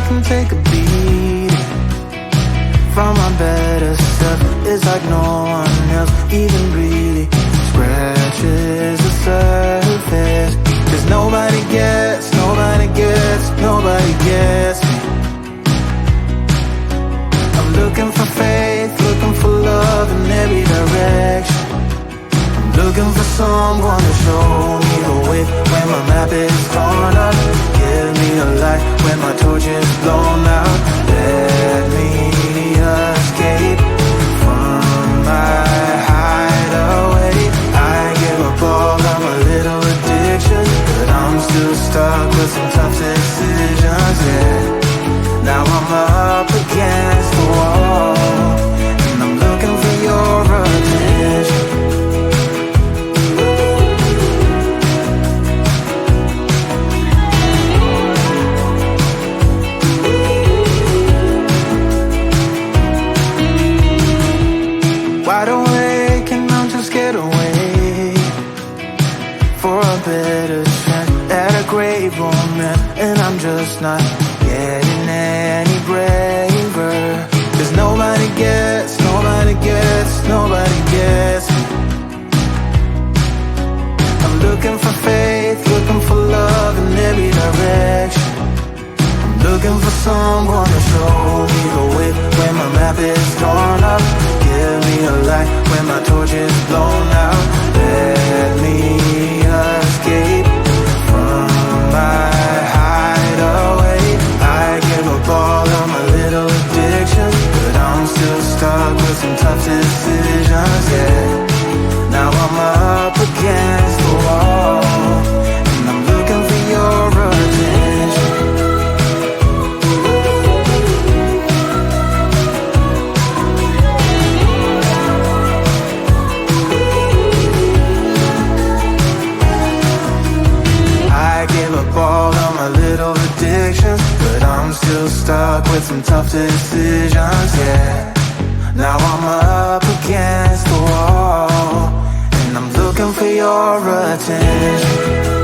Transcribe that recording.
can take a beat from my better stuff. It's like no one else even really scratches the surface. 'Cause nobody gets me. I'm looking for faith, looking for love in every direction. I'm looking for someone to show me the way when my map is torn up. Give me a light when my torch is blown out. Let me escape from my hideaway. I give up all of my little addictions, but I'm still stuck with some tough decisions, yeah. Now I'm up against the wall, and I'm looking for your attention. Wide awake and I'm just scared away for a better chance at a great romance, and I'm just not getting any braver. 'Cause nobody gets me. I'm looking for faith, looking for love in every direction. I'm looking for someone to show me the way when my map is torn up. Give me a light when my torch is blown out. Let me escape from my hideaway. I give up all of my little addictions, but I'm still stuck with some tough decisions, yeah. Now I'm up against the wall, and I'm looking for your attention. I give up all of my little addictions, but I'm still stuck with some tough decisions, yeah. Now I'm up against the wall, and I'm looking for your attention.